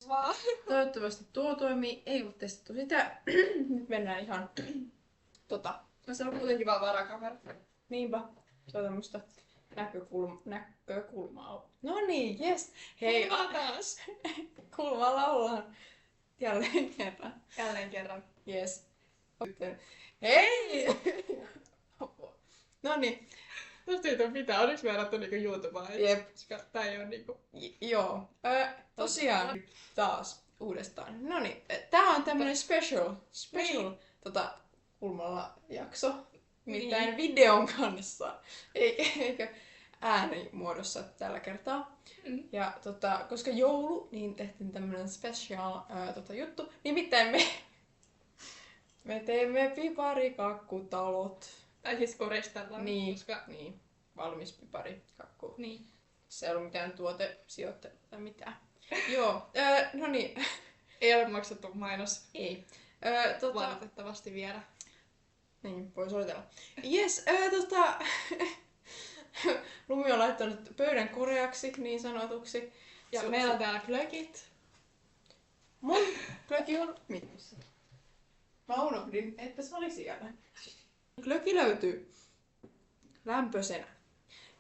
vaan. Toivottavasti tuo toimii. Ei ole testattu sitä. Nyt mennään ihan No se on kuitenkin vaan varakamera. Niinpä. Se on tämmöstä näkökulmaa. No niin, jes. Hei, Kuulaa taas. kulmalla ollaan. Jälleen kerran. Jälleen kerran. Jes. Hei! No niin. Tosta ei tule mitään. Onneksi me arattu niinku YouTubea. Jep. Koska tää ei oo niinku... Joo. Tosiaan taas uudestaan. No niin. Tää on tämmönen special Niin. kulmalla jakso. Nimittäin videon kanssa. Eikä äänimuodossa tällä kertaa. Mm. Ja koska joulu, niin tehtiin tämmönen special juttu. Nimittäin me teemme piparikakkutalot. Tai siis koristellaan. Niin, Koska... niin. Valmis piparikakku. Niin. Se ei ollut mitään tuotesijoittelu tai mitään. Joo, no niin. Ei ole maksettu mainos. Ei. Valitettavasti vielä. Niin, voi soitella. Jes, Lumi on laittanut pöydän koreaksi niin sanotuksi. Ja meillä on täällä glögit. Mun glögi on missä? Mä unohdin, että se oli siellä. Glögi löytyy lämpöisenä.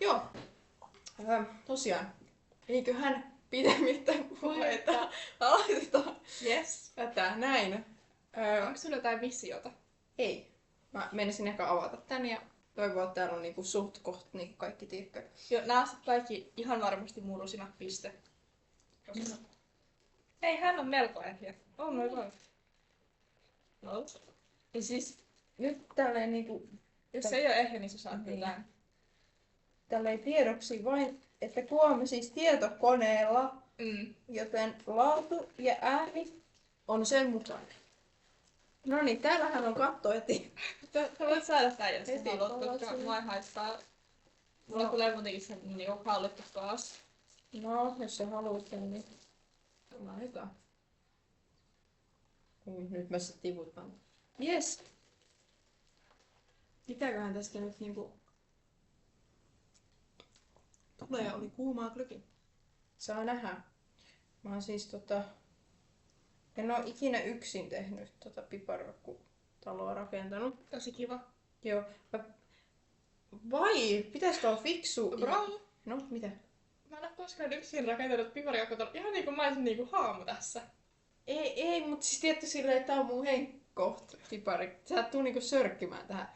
Joo, tosiaan. Eiköhän pidemmittä puheita aloitetaan Yes. tätä näin. Onko sulla jotain visiota? Ei. Mä menisin ehkä avata tän ja toivoa, että täällä on niinku suht koht niinku kaikki tiikka. Joo, nää on kaikki ihan varmasti murusina piste. Ei, hän on melko ehjä. Oh my god. No. Ja siis nyt tälleen niinku Jos se ei ole ehjä, niin sä saat Niin. kyllä. tälleen tiedoksi vain, että kuvaamme siis tietokoneella, joten laatu ja ääni on sen mukainen. No niin, täällähän on katto heti. Sä voit saada tää, jos Heti sä haluat, koska palasin. mua ei haittaa. Mulla No. tulee muutenkin se niinku hallittu taas. No, jos sä haluat sen, niin laitetaan. Nyt mä sitten tiputan. Jes! Mitäköhän tästä nyt niinku tulee? Oli kuumaa glögi. Saa nähdä. Mä oon siis en oo ikinä yksin tehnyt piparrakkutaloa rakentanut. Tosi kiva. Joo. Vai, pitäisikö olla fiksu? Bravo! No, mitä? Mä en oo koskaan yksin rakentanut piparikakkutalon. Ihan niinku mä olisin niinku haamu tässä. Ei, mutta siis tietty silleen, että tää on mun henkkoht pipari. Sä et tuu niinku sörkkimään tähän.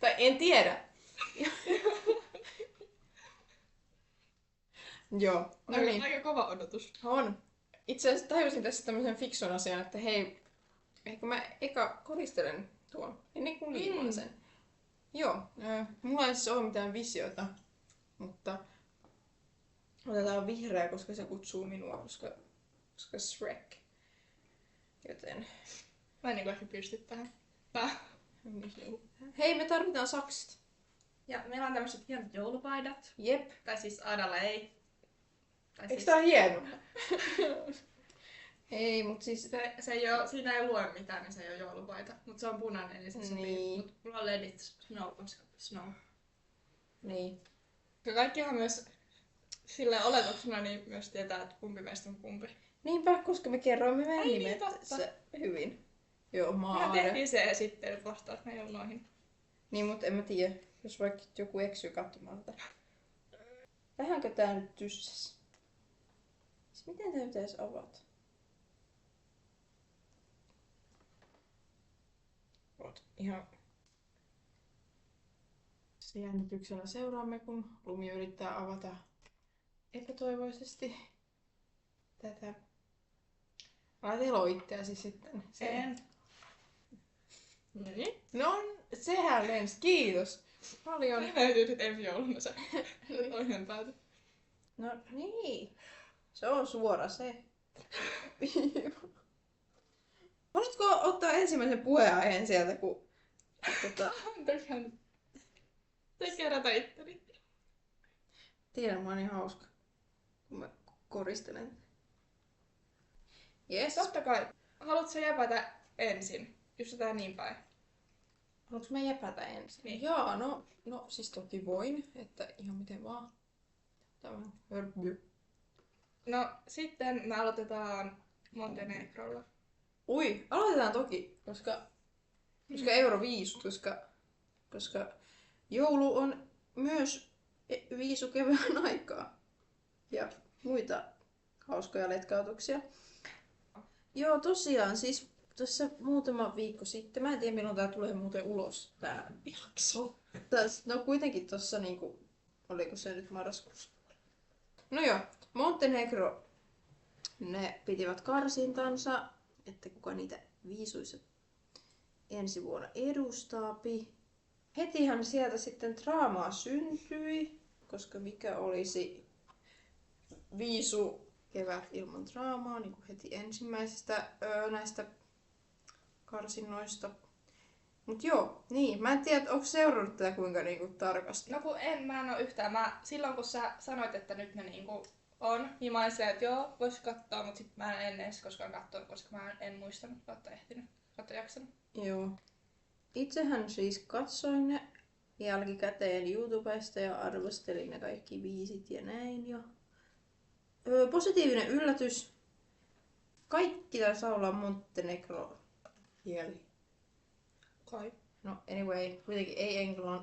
Tai en tiedä. Joo, no niin. Aika kova odotus. On. Itse asiassa tajusin tässä tämmöisen fiksun asian, että hei, ehkä mä eka koristelen tuon ennen kuin liimaan sen. Joo, mulla ei siis ole mitään visiota, mutta otetaan vihreä, koska se kutsuu minua, koska Shrek. Joten... Mä en niinku ehkä pysty tähän. Hei, me tarvitaan sakset. Ja meillä on tämmöiset hienot joulupaidat. Jep. Tai siis Aidalla ei. Tai Eikö tää hieno? Ei, mut siis... Se ei oo, siinä ei lue mitään, niin se ei oo joulupaita. Mut se on punainen, niin se sopii. Niin. Mut mulla on ledit snow, koska snow. Niin. Ja kaikkihan myös sille oletuksena niin myös tietää, että kumpi meistä on kumpi. Niinpä, koska me kerroimme meidän Ai niin, nimet totta. se hyvin. Joo, Me Maare. tehtiin se esittelyt vastaus meidän noihin. Niin, mut en mä tiedä, jos vaikka joku eksyy katsomaan tätä. Vähänkö tää nyt tyssäs? Siis miten tää pitäis avata? Oot ihan... Jännityksellä seuraamme, kun Lumi yrittää avata epätoivoisesti tätä. Älä telo itseäsi sitten. En. Niin. No, sehän lensi. Kiitos. Paljon. Löytyy sit ensi jouluna se toinen pääty. No niin. Se on suora se. Haluatko ottaa ensimmäisen puheenaiheen sieltä, kun... Antakohan. Te kerätä itteni. Tiedän, mä oon niin hauska, kun mä koristelen. Yes. Totta kai. Haluatko sä jäpätä ensin? Pystytään niin päin. Haluatko mä jäpätä ensin? Niin. Joo, no siis toki voin, että ihan miten vaan. Tämä hörpy. No sitten me aloitetaan Montenegrolla. Ui, aloitetaan toki, koska Euroviisut, koska joulu on myös viisukevään aikaa. Ja muita hauskoja letkautuksia. Joo, tosiaan, siis tuossa muutama viikko sitten, mä en tiedä milloin tää tulee muuten ulos, tää jakso. No kuitenkin tossa niinku, oliko se nyt marraskuussa? No joo, Montenegro, ne pitivät karsintansa, että kuka niitä viisuissa ensi vuonna edustaapi. Hetihän sieltä sitten draamaa syntyi, koska mikä olisi viisu kevät ilman draamaa, niin kuin heti ensimmäisestä näistä karsinnoista. Mut joo, niin. Mä en tiedä, onko seurannut tätä kuinka niinku tarkasti. No kun mä en oo yhtään. Silloin kun sä sanoit, että nyt ne niinku on, niin mä olin silleen, että joo, vois katsoa, mut sit mä en edes koskaan kattonut, koska mä en muistanut, kautta ehtinyt, kautta jaksanut. Joo. Itsehän siis katsoin ne jälkikäteen YouTubesta ja arvostelin ne kaikki biisit ja näin. Ja positiivinen yllätys. Kaikki taisi olla Montenegro kieli. Kai. No anyway, kuitenkin ei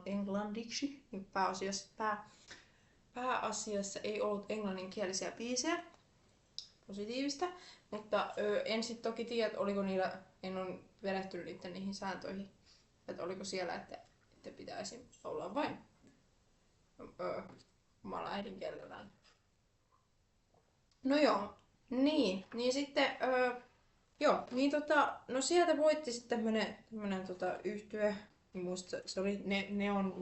englanniksi, niin pääasiassa ei ollut englanninkielisiä biisejä. Positiivista. Mutta en sit toki tiedä, oliko niillä, en ole perehtynyt niihin sääntöihin, että oliko siellä, että pitäisi olla vain omalla äidinkielellään. No joo, niin sitten, joo, niin no sieltä voitti sitten tämmönen yhtye, muista se oli Neon.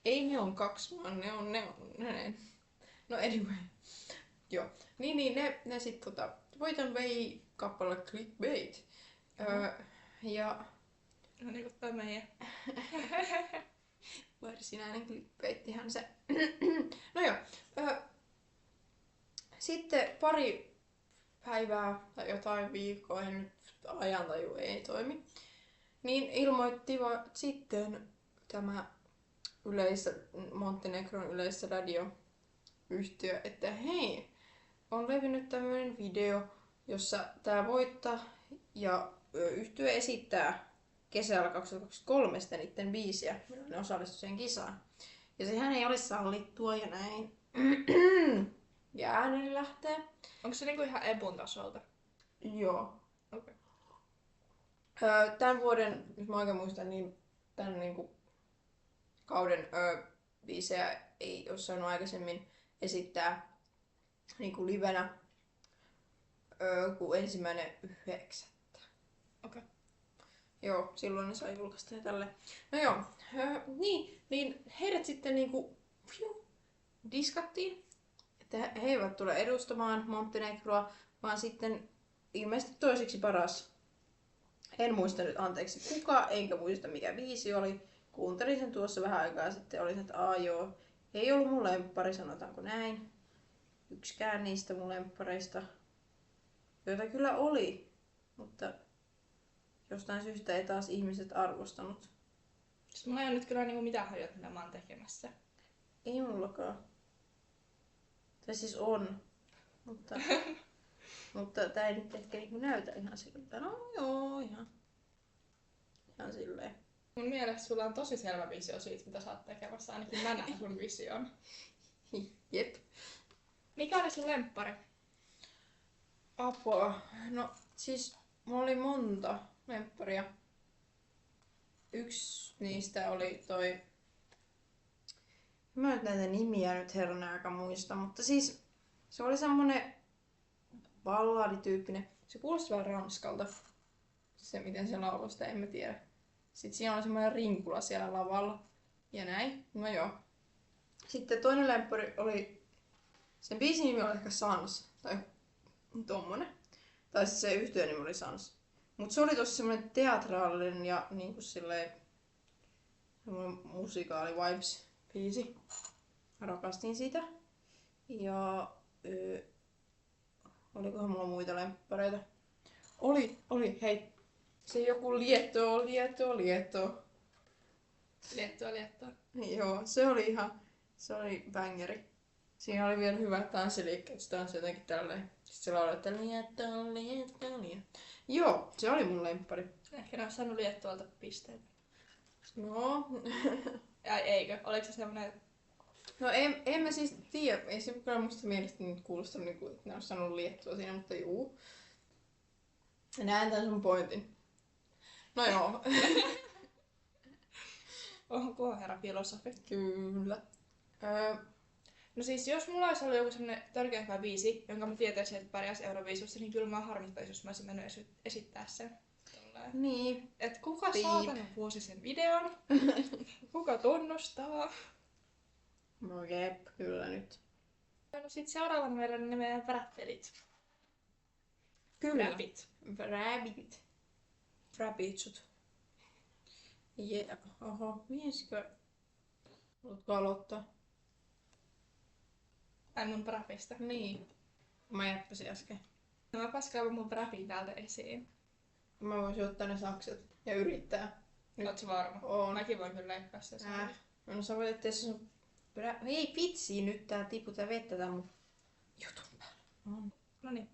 Ei Neon 2, vaan Neon. No anyway. Joo. Niin ne sit voiton vei kappale Clickbait. Ja No niinku toi meidän. varsinainen clickbaittihan se. No joo. Sitten pari päivää tai jotain viikkoa, en nyt ajantaju ei toimi. Niin ilmoittivat sitten tämä Montenegron yleisradioyhtiö, että hei, on levinnyt tämmöinen video, jossa tämä voittaa ja yhtye esittää kesällä 2023 sitten niiden biisiä, milloin ne osallistuivat siihen kisaan. Ja sehän ei ole sallittua ja näin. Ja ääneni lähtee. Onko se niinku ihan epun tasolta? Joo. Okei. Tämän vuoden, jos mä oikein muistan, niin tämän niinku kauden biisejä ei ole saanut aikaisemmin esittää niinku livenä kuin 1.9. Okei. Joo, silloin ne sai julkaista ja tälleen. No joo, niin heidät sitten niinku diskattiin, että he eivät tule edustamaan Montenegroa, vaan sitten ilmeisesti toiseksi paras. En muista nyt anteeksi kuka, enkä muista mikä biisi oli. Kuuntelin sen tuossa vähän aikaa sitten, olin, että joo, ei ollut mun lemppari, sanotaanko näin. Yksikään niistä mun lemppareista, joita kyllä oli, mutta jostain syystä ei taas ihmiset arvostanut. Siis mulla ei ole nyt kyllä niinku mitään hajua, mitä mä oon tekemässä. Ei mullakaan. Tai siis on, mutta tää ei nyt ehkä niinku näytä ihan siltä. No joo, ihan silleen. Mun mielestä sulla on tosi selvä visio siitä, mitä sä oot tekemässä. Ainakin mä näen sun vision. Jep. Mikä oli sun lemppari? Apua. No siis mulla oli monta lempparia. Yksi niistä oli toi... Mä nyt näitä nimiä nyt herran aika muista, mutta siis se oli semmonen balladityyppinen. Se kuulosti vähän ranskalta. Se miten se lauloi sitä, en mä tiedä. Sitten siinä oli semmoinen rinkula siellä lavalla. Ja näin. No joo. Sitten toinen lemppari oli... Sen biisin nimi oli ehkä Sans. Tai tommonen. Tai siis se yhtyön nimi oli Sans. Mut se oli tossa semmonen teatraalinen ja niinku silleen... Semmonen musikaali vibes biisi. Mä rakastin sitä. Ja... olikohan mulla muita lemppareita? Oli, hei. Se joku Lieto. Liettua. Joo, se oli bangeri. Siinä oli vielä hyvät tanssiliikkeet, se tanssi jotenkin tälleen. Sitten se lauloi, että Liettua. Joo, se oli mun lemppari. Ehkä ne olisi saanut Liettualta pisteitä. No, Eikö? Oliko se semmonen... no en mä siis tiedä, ei se kyllä musta mielestäni nyt kuulostanut niinku, että ne olisi sanonut Liettua siinä, mutta juu. Näen tän sun pointin. No joo. Oho, herra filosofi. Kyllä. No siis jos mulla olisi ollut joku semmonen törkeä hyvä biisi, jonka mä tietäisin, että pärjäs Euroviisussa, niin kyllä mä harmittaisin, jos mä olisin mennyt esittää sen. Tolleen. Niin. Et kuka Piip. saatana vuosi sen videon? Kuka tunnustaa? No jep, kyllä nyt. No sit seuraavana meillä on ne meidän rap-pelit. Kyllä. Rapit. Rabbit. Rapitsut. Jep. Oho, mieskö? Haluatko aloittaa? Ai mun rapista. Niin. Mä jäppäsin äsken. No mä paskaavan mun rapin täältä esiin. Mä voisin ottaa ne sakset ja yrittää. Nyt. Oot sä varma? Oon. Mäkin voin kyllä leikkaa sen. No sä voit ettei se sun... Ei vitsi, nyt tää tiputa vettä tän mun jutun päällä. On. Noniin.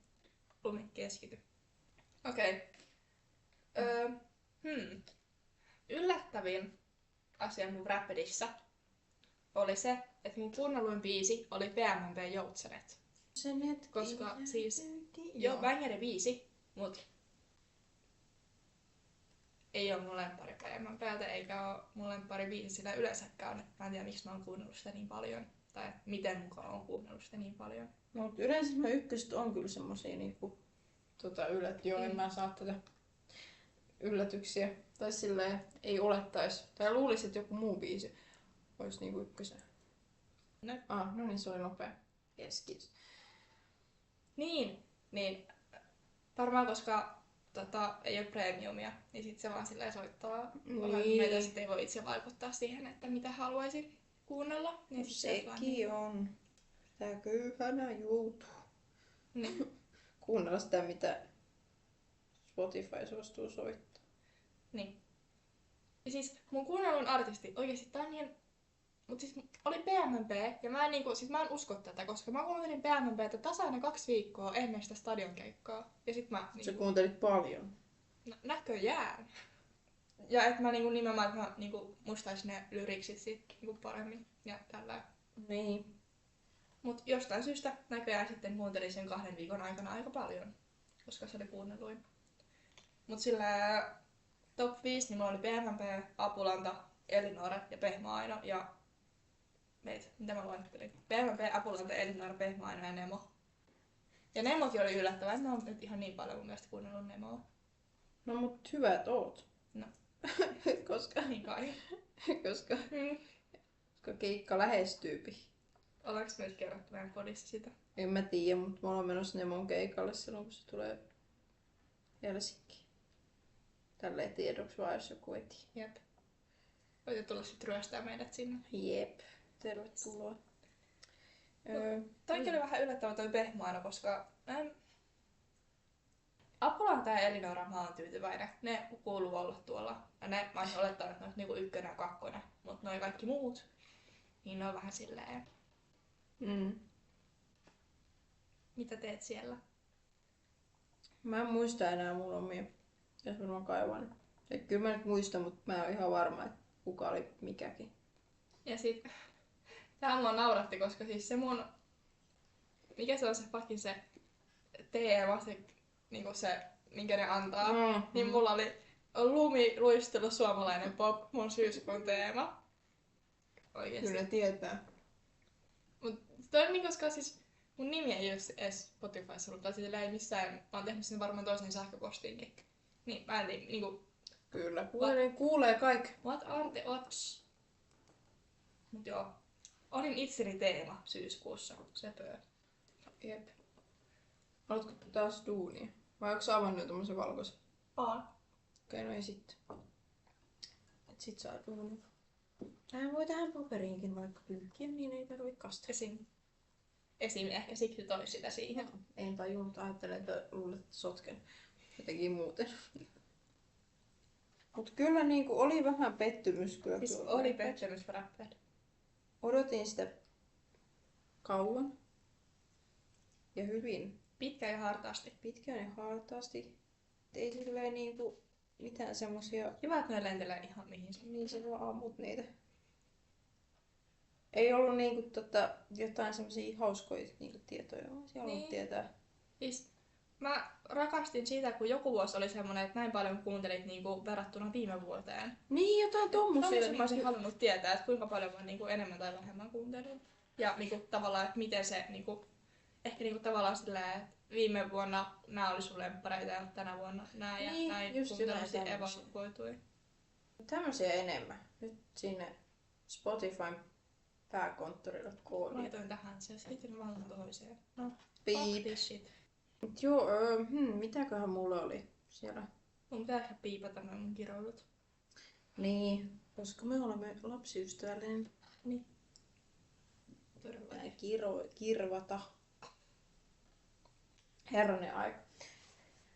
Lumi, keskity. Okei. Yllättävin asia mun räppedissä oli se, että mun kuunnelluin biisi oli PMMP Joutsenet. Koska siis, joo, bangeri biisi, mut ei oo mun lemppari PMMPltä, eikä oo mun lemppari biisi sillä yleensäkään. Mä en tiedä, miksi mä oon kuunnellut sitä niin paljon. Tai miten mukaan oon kuunnellut sitä niin paljon. No, mutta yleensä nämä ykköset on kyllä semmosia niinku... Joo, en mä saa tätä yllätyksiä. Tai silleen ei olettais. Tai luulis, että joku muu biisi olisi niinku ykkösen. No. No niin, se oli nopea. Yes. Niin. Varmaan koska ei ole premiumia, niin sit se vaan silleen soittaa. Niin. Meitä sit ei voi itse vaikuttaa siihen, että mitä haluaisin kuunnella. Niin sit se vaan Sekin on. Tää köyhänä joutuu. Niin. Kuunnella sitä, mitä Spotify suostuu soittaa. Niin. Ja siis mun kuunnellun artisti, oikeesti tää on niin... Mut siis oli PMMP, ja mä en usko tätä, koska mä kuuntelin PMMPtä tasainen 2 viikkoa ennen sitä stadionkeikkaa. Ja sit mä Sä kuuntelit paljon. näköjään. Ja et mä nimenomaan, että mä muistaisin ne lyriksit siitä paremmin ja tällä. Niin. Mut jostain syystä näköjään sitten kuuntelin sen 2 viikon aikana aika paljon, koska se oli kuunnelluin. Mut sillä top 5 niin mulla oli PMMP, Apulanta, Elinora ja Pehmo Aino ja mitä mä luettelin? PMMP, Apulanta, Elinora, Pehmo Aino ja Nemo. Ja Nemokin oli yllättävää, että mä oon nyt ihan niin paljon mun mielestä kuunnellut Nemoa. No mut hyvät oot. No. koska Niin kai. koska keikka lähestyypi. Ollaanko me nyt kerrottu meidän podissa sitä? En mä tiedä, mutta mä oon menossa Nemon keikalle silloin, kun se tulee Helsinkiin. Tälleen tiedoksi vaan, jos joku ei tiedä. Jep. Voitte tulla sit ryöstää meidät sinne. Jep, tervetuloa. Toikin oli vähän yllättävä toi Pehmo Aino, koska Apulanta ja Elinora mä oon tyytyväinen. Ne kuuluu olla tuolla. Ja ne mä oon olettanut, että ne on niinku 1 ja 2. Mut noi kaikki muut, niin ne on vähän silleen... Mitä teet siellä? Mä en muista enää mun omia. Jos varmaan kaivan. Kyllä mä nyt muistan, mutta mä en ole ihan varma, että kuka oli mikäkin. Ja sit... Tää mua nauratti, koska siis se mun... Mikä se on se fucking se teema, se, niinku se, minkä ne antaa. Niin mulla oli lumiluistelu suomalainen pop, mun syyskuun teema. Oikeesti. Kyllä ne tietää. Mut toi on niin, koska siis mun nimi ei oo edes Spotifyssa ollut, tai sillä ei missään, mä oon tehnyt sen varmaan toisen sähköpostiinkin. Niin mä en niinku... Kyllä, kuulee kaikki. What are the odds? Mut joo. Olin itseni teema syyskuussa, sepöö. Jep. Haluatko taas duunia? Vai onko sä avannut tommosen valkoisen? Oon. Okei, no ei sitten. Et sit saa duunia. Tähän voi tähän paperiinkin vaikka pyyhkiä, niin ei tarvitse kastaa. Esim. Ehkä siksi toi sitä siihen. En tajunnut, ajattelen, että luulet, että sotken jotenkin muuten. Mut kyllä niinku oli vähän pettymys kyllä. Siis tuo oli Rapped. pettymys Rapped. Odotin sitä kauan ja hyvin. Pitkä ja hartaasti. Pitkään ja hartaasti. Ei silleen niinku mitään semmosia, Hyvä, että ne lentelee ihan mihin se. niin sä vaan ammut niitä. Ei ollut niinku jotain semmosia hauskoja niinku tietoja, vaan siellä Niin. niin. Tietää. Siis mä rakastin sitä, kun joku vuosi oli semmonen, että näin paljon kuuntelit niinku verrattuna viime vuoteen. Niin, jotain tommosia. Tommosen mä olisin halunnut tietää, että kuinka paljon mä niinku enemmän tai vähemmän kuuntelin. Ja niinku tavallaan, että miten se niinku, ehkä niinku tavallaan silleen, että viime vuonna nämä oli sun lemppareita ja tänä vuonna nämä ja Niin, näin just kuuntelusti jotain tämmösiä. evakuoitui. Tämmösiä enemmän. Nyt sinne Spotifyn pääkonttorille koodiin. Laitoin tähän se, sitten mä laitan toiseen. No, Beep. fuck this shit. Mut joo, mitäköhän mulla oli siellä? Mun pitää ehkä piipata nämä mun kiroilut. Niin, koska me olemme lapsiystävällinen. Niin. Todella. Pitää kirvata. Herranen aika.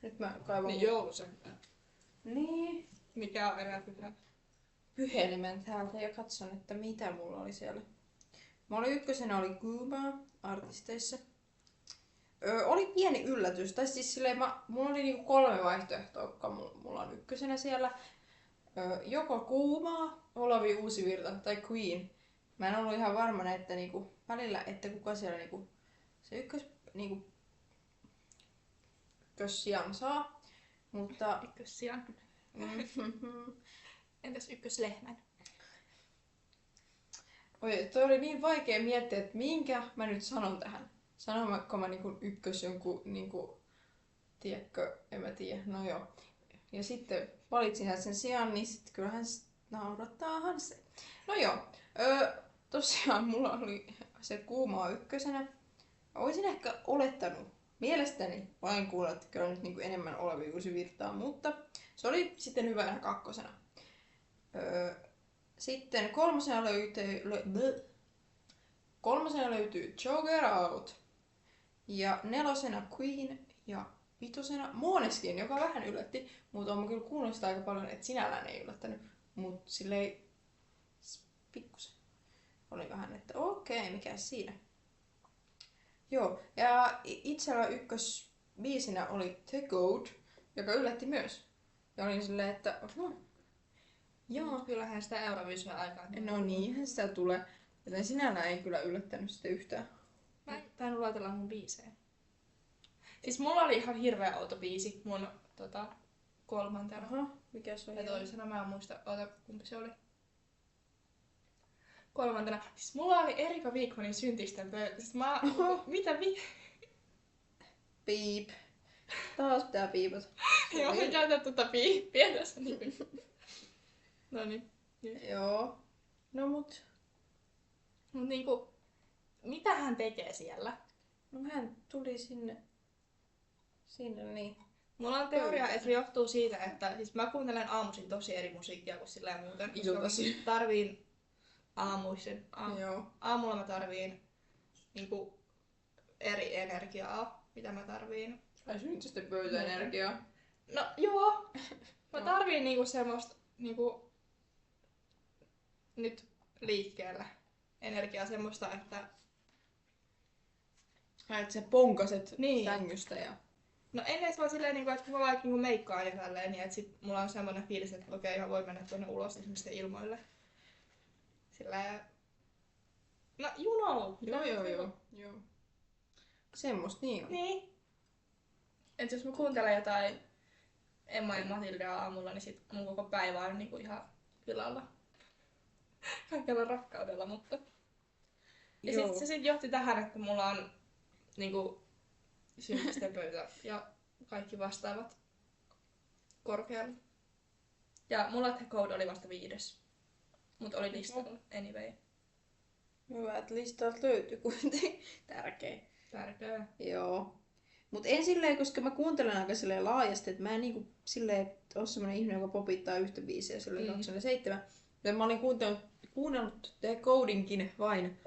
Nyt mä kaivan Niin joulusen. Niin. Mikä on erää pyhä? Puhelimen täältä ja katson, että mitä mulla oli siellä. Mä olin ykkösenä oli Kuma artisteissa. Oli pieni yllätys. Tai siis silleen, mulla oli niinku 3 vaihtoehtoa, jotka mulla on ykkösenä siellä. Joko Kuma, Olavi Uusivirta tai Queen. Mä en ollut ihan varma, että niinku, välillä, että kuka siellä niinku, se ykkössijan saa. Mutta Ykkössijan. Entäs ykköslehmän? oi, toi oli niin vaikea miettiä, että minkä mä nyt sanon tähän. Sanonko mä niinku ykkös jonkun, niinku, tiedätkö, en mä tiedä, no joo. Ja sitten valitsin sen sijaan, niin sit kyllähän naurattaahan se. No joo, tosiaan mulla oli se Kuumaa ykkösenä. Mä voisin ehkä olettanut, mielestäni vain kuulla, että kyllä nyt niinku enemmän Olavi Uusivirtaa, mutta se oli sitten hyvänä kakkosena. Sitten kolmosena löytyy Joker Out. Ja 4. Queen ja 5. Måneskin, joka vähän yllätti, mutta on kyllä kuunnellut sitä aika paljon, että sinällään ei yllättänyt. Mutta silleen pikkusen oli vähän, että okei, mikä siinä. Joo, ja itsellä ykkösbiisinä oli The Goat, joka yllätti myös. Ja olin silleen, että Joo. Kyllähän sitä Eurovision aikaa. no niinhän sitä tulee. Joten sinällään ei kyllä yllättänyt sitä yhtään. Mä en tainnut laitella mun biisejä. Siis mulla oli ihan hirveä outo biisi mun kolmantena. Aha, mikä se on? Ja toisena mä en muista, kumpi se oli. Kolmantena. Siis mulla oli Erika Wikmanin Syntisten pöytä. Siis mitä Piip. Taas pitää piipata. Joo, mä käytän piippiä tässä. Noniin. Joo. No mut. Mut niinku, mitä hän tekee siellä? No hän tuli sinne niin. Mulla on teoria, että se johtuu siitä, että siis mä kuuntelen aamuisin tosi eri musiikkia kuin silleen muuten. Iltaisin. Tarviin aamuisin. Joo. Aamulla mä tarviin niinku eri energiaa, mitä mä tarviin. Ai syntisten pöytäenergiaa. No joo. Mä tarviin niinku semmoista niinku nyt liikkeellä energiaa semmoista, että Että sä ponkaset Niin. sängystä ja... no en edes vaan silleen, niinku, että kun mä vaikka niinku meikkaan ja tälleen, niin että sit mulla on semmoinen fiilis, että okei, mä voin mennä tuonne ulos esimerkiksi ilmoille. Silleen... No, you know. Joo. Semmosta niin on. Niin. Et jos mä kuuntelen jotain Emma ja Matildea aamulla, niin sit mun koko päivä on niinku ihan pilalla. Kaikella rakkaudella, mutta... Ja Joo. sit se sit johti tähän, että mulla on niinku syntisten pöytä ja kaikki vastaavat korkealla. Ja mulla The Code oli vasta 5. Mut oli listalla anyway. Hyvä, että listalta löytyy kuitenkin. Tärkeä. Joo. Mut en silleen, koska mä kuuntelen aika silleen laajasti, että mä en niinku silleen oo semmonen ihminen, joka popittaa yhtä biisiä silleen 27. Joten mä olin kuunnellut The Codinkin vain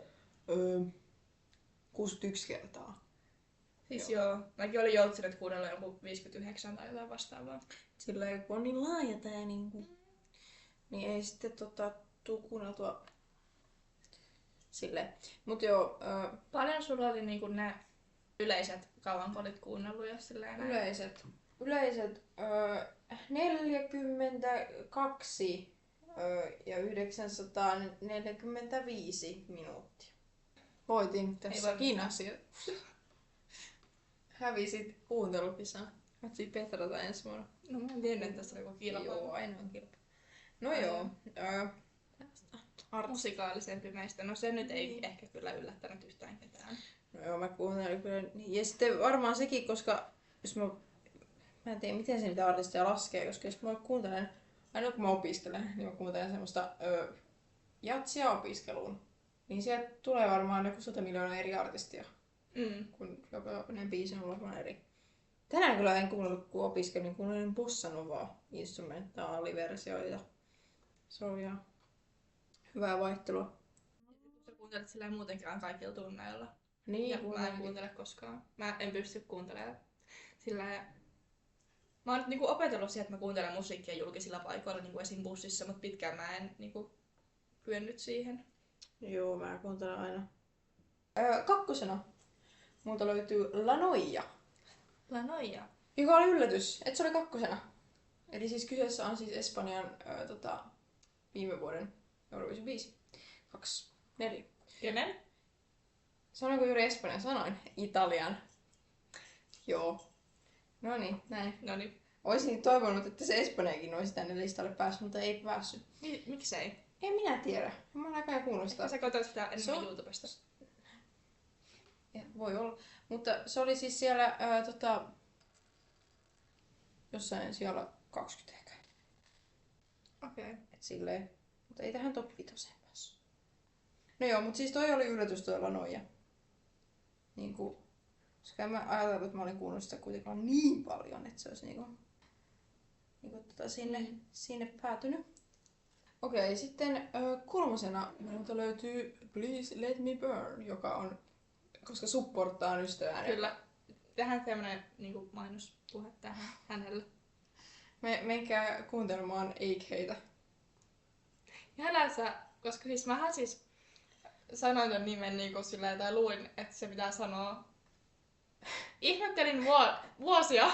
61 kertaa. Siis joo. Mäkin olin joutunut kuunnella joku 59 tai jotain vastaavaa. Silleen kun on niin laaja tää niinku Niin ei sitten tuu kuunneltua silleen. Mut joo, Paljon sulla oli niinku ne yleiset, kauan kun olit kuunnellut ja silleen näin? yleiset 42 ja 945 minuuttia. Voitin tässäkin asiassa. Hävisit kuuntelukisan. Katsi Petrata ensi vuonna. No mä en tiennyt, että tässä oli joku kilpailu. Joo, aina on kilpailu. No joo. Musikaalisempi meistä. No se nyt ei ehkä kyllä yllättänyt yhtään ketään. No joo, mä kuuntelin kyllä. Ja sitten varmaan sekin, koska jos mä en tiedä miten se niitä artisteja laskee, koska jos mä kuuntelen, aina kun mä opiskelen, niin mä kuuntelen semmoista jatsia opiskeluun. Niin sieltä tulee varmaan joku 100 miljoonaa eri artistia, kun jokainen biisi on varmaan eri. Tänään kyllä en kuunnellut, kun opiskelin, kuunnelin Bossa Novaa instrumentaaliversioita. Se oli ihan hyvää vaihtelua. Sä kuuntelet silleen muutenkaan kaikilla tunneilla. Niin, Ja mä en kuuntele koskaan. Mä en pysty kuuntelemaan silleen. Mä oon nyt niinku opetellut siihen, että mä kuuntelen musiikkia julkisilla paikoilla, niinku esim. Bussissa, mutta pitkään mä en niinku kyennyt siihen. Joo, mä kuuntelen aina. Kakkosena multa löytyy La Noia, Lanoja. joka oli yllätys, että se oli kakkosena. Eli siis kyseessä on siis Espanjan viime vuoden Eurovision biisi. 4. Kenen? Sanoinko juuri Espanjan? Sanoin Italian. Joo. No niin, näin. Noniin. Olisin toivonut, että se Espanjakin olisi tänne listalle päässyt, mutta ei päässyt. Miksei? En minä tiedä. Mä oon aika kuunnellut sitä. Sä katsoit sitä enemmän on- YouTubesta. Ja, voi olla. Mutta se oli siis siellä jossain siellä 20 ehkä. Okei. Et silleen. Mutta ei tähän top 5 päässyt. No joo, mutta siis toi oli yllätys toi La Noia. Niinku, koska en mä ajatellut, että mä olin kuunnellut sitä kuitenkaan niin paljon, että se olisi sinne päätynyt. Okei, sitten kolmosena minulta löytyy Please Let Me Burn, joka on, koska supporttaan ystävää. Kyllä. Tehdään tämmönen niinku mainospuhe tähän hänelle. Menkää kuuntelemaan Akeheitä. Ja hänellä koska siis mähän siis sanoin ton nimen niinku silleen, tai luin, että se pitää sanoa. Ihmettelin vuosia,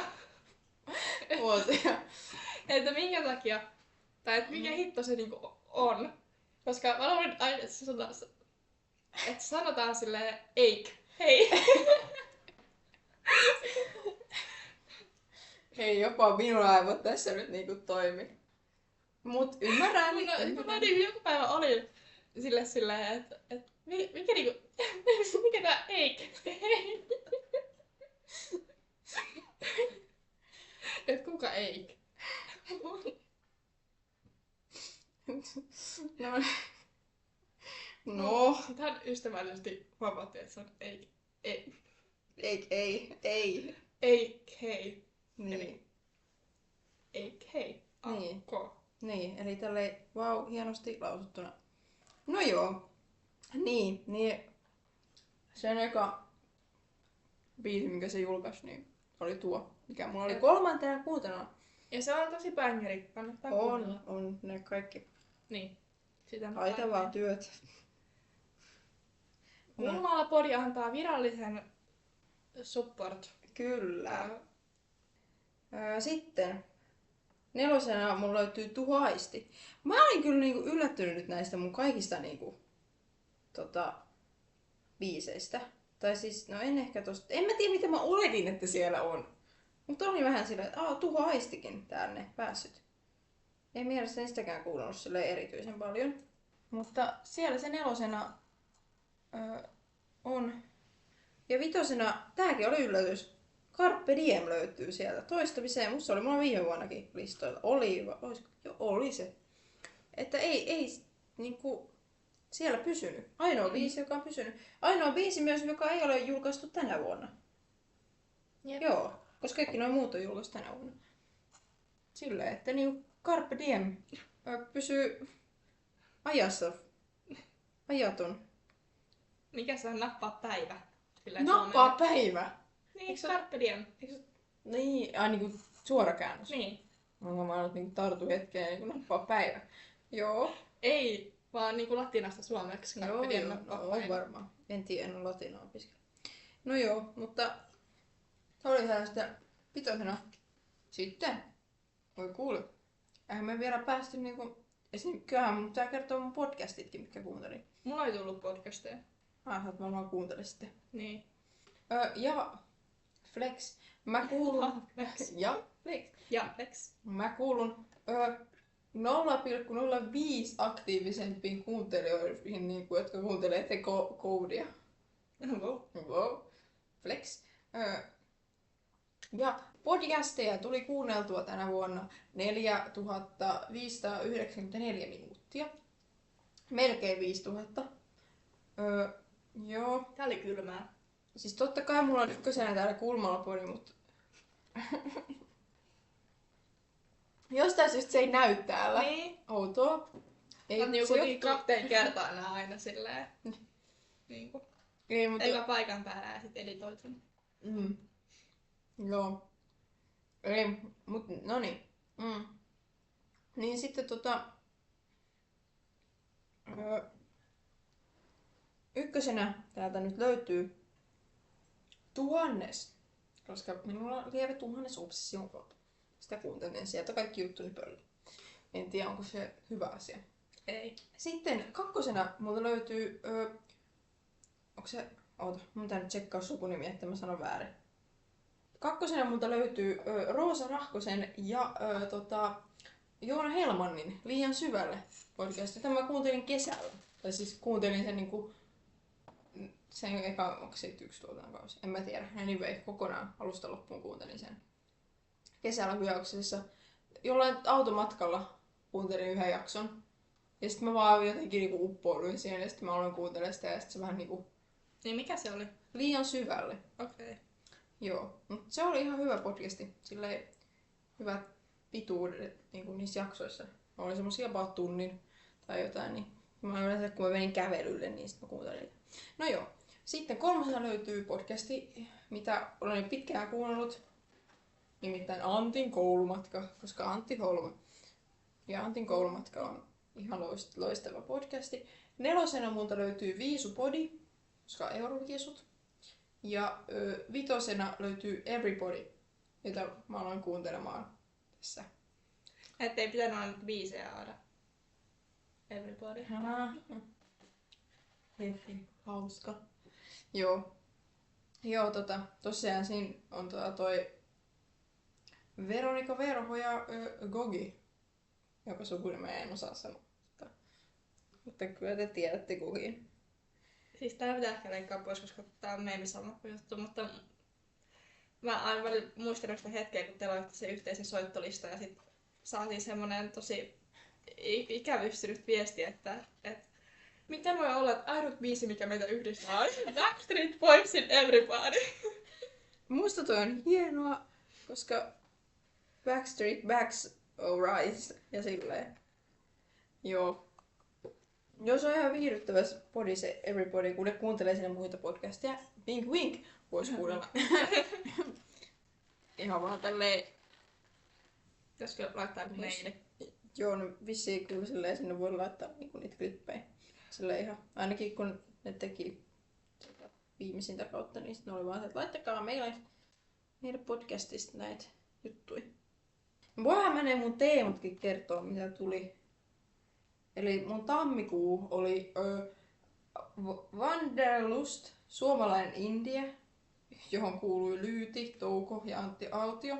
Vuosia. että minkä takia, tai että mikä hitto se niinku on. Koska mä luulin aina, että sanotaan silleen eik. Hei. Hei, jopa minun aivot tässä nyt niinku toimi. Mut ymmärrän. Mä niin joku päivä olin silleen, että mikä niinku, mikä tää eik? Et kuka eik? No. Sitten hän ystävällisesti vapautti, että se on eik. Ei. Eik hei. Niin. Eik hei. Niin. Ko. Niin, eli tälleen vau, hienosti lausuttuna. No joo. Niin. Sen eka biisi, minkä se julkaisi, niin oli tuo, mikä mulla oli kolmantena kuunteluna. Ja se on tosi bängeri, kannattaa kuunnella. On ne kaikki Niin. Sitä mä taitavaa laitan. työtä. Kulmalla podi antaa virallisen support. Kyllä. Sitten nelosena mulla löytyy Tuho Aisti. Mä olin kyllä niinku yllättynyt nyt näistä mun kaikista niinku, biiseistä. Tai siis, no en ehkä tosta, en mä tiedä mitä mä oletin, että siellä on. Mutta oli vähän sillä, että Tuho Aistikin tänne päässyt. Ei mielestäni sitäkään kuulunut sille erityisen paljon. Mutta siellä se nelosena on. Ja vitosena, tääkin oli yllätys. Carpe Diem löytyy sieltä toistamiseen. Musta oli mulla viime vuonnakin listoilla. Oli se. Että ei niinku siellä pysynyt. Ainoa biisi, joka on pysynyt. Ainoa biisi myös, joka ei ole julkaistu tänä vuonna. Jep. Joo, koska kaikki noin muut on julkaistu tänä vuonna. Silleen, että niinku Carpe Diem pysyy ajassa. Ajaton. Mikä se on nappaa päivä? Nappaa päivä! Niin, Carpe Diem. Niin, niinku suora käännös. Niin. Onko mä nyt niinku tartu hetkeen niinku nappaa päivä. Joo. Ei, vaan niinku latinasta suomeksi. Joo, pidin joo. ottaa No, aina. varmaan. En tiedä, en ole latinaa opiskellut. No joo, mutta se oli sellaista pitoisena. Sitten, voi kuule. Eihän me vielä päästy niinku... Kyllähän mun pitää kertoa mun podcastitkin, mitkä kuuntelin. Mulla ei tullut podcasteja. Että mä vaan kuuntelin sitten. Niin. Ja Flex. Mä kuulun... Flex. Ja Flex. Ja Flex. Mä kuulun 0,05 aktiivisempiin kuuntelijoihin, niin kuin, jotka kuuntelee tekokoodia. Wow. Wow. Flex. Ja podcasteja tuli kuunneltua tänä vuonna 4594 minuuttia. Melkein 5000. Joo. Tää oli kylmää. Siis totta kai mulla on ykkösenä täällä kulmalla podi, mutta... Jostain syystä se ei näy täällä. Niin. Outoa. Ei, on joku kahteen kertaan nää aina silleen. Niinku. Ei, mutta... Eikä paikan päällä ja sit editoitu. Joo. Ei, mut noniin. Niin sitten ykkösenä täältä nyt löytyy 1000. Koska minulla on lievä 1000 obsessio. Sitä kuuntelen sieltä kaikki juttuni pöllä. En tiedä, onko se hyvä asia. Ei. Sitten kakkosena multa löytyy... onko se... Oota, mun pitää nyt tsekkaa sukunimi, että mä sanon väärin. Kakkosena multa löytyy Roosa Rahkosen ja Joona Helmannin Liian syvälle podcast, jota mä kuuntelin kesällä. Tai siis kuuntelin sen niinku... Sen eka, onko se 1 tuotantokausi? En mä tiedä. Anyway, kokonaan alusta loppuun kuuntelin sen. Kesällä hyöksessä. Jollain automatkalla kuuntelin yhden jakson. Ja sitten mä vaan jotenkin niinku uppouduin siihen ja sitten mä aloin kuuntelemaan sitä ja sitten se vähän niinku... Niin mikä se oli? Liian syvälle. Okei. Okay. Joo, mutta se oli ihan hyvä podcasti. Silleen hyvät pituudet niinku niissä jaksoissa. Oli semmosia about tunnin tai jotain, niin mä yleensä kun mä menin kävelylle, niin sitten mä kuuntelin. No joo. Sitten kolmasena löytyy podcasti, mitä olen jo pitkään kuunnellut. Nimittäin Antin koulumatka, koska Antti Holma ja Antin koulumatka on ihan loistava podcasti. Nelosena multa löytyy Viisupodi, koska Euroviisut. Ja vitosena löytyy Everybody, jota mä aloin kuuntelemaan tässä. Ettei pitänyt aina biisejä aina. Everybody. Hauska. Joo. Joo, tosiaan siinä on toi Veronika Verho ja Gogi, joka sukunimeä en osaa sanoa. Mutta kyllä te tiedätte Gogin. Siis tää pitää ehkä leikkaa pois, koska tää on meemisammakko juttu, mutta mä aina välillä muistelen sitä hetkeä, kun te loitte se yhteisen soittolista ja sit saatiin semmonen tosi ikävystynyt viesti, että miten voi olla, että ainut biisi, mikä meitä yhdistää, on Backstreet Boysin Everybody. Musta toi on hienoa, koska Backstreet Backs alright ja silleen. Joo. Jos on ihan viihdyttävä podi se Everybody, kun ne kuuntelee sinne muita podcasteja, wink wink, vois kuunnella. Ihan vaan tälleen. Pitäisikö laittaa meille? Joo, no vissiin kyllä silleen sinne voi laittaa niinku niitä klippejä. Silleen ihan, ainakin kun ne teki viimeisintä kautta, niin sitten ne oli vaan se, että laittakaa meidän podcastista näitä juttuja. Voihan menee mun teematkin kertoa, mitä tuli. Eli mun tammikuu oli Wanderlust, suomalainen India, johon kuului Lyyti, Touko ja Antti Autio.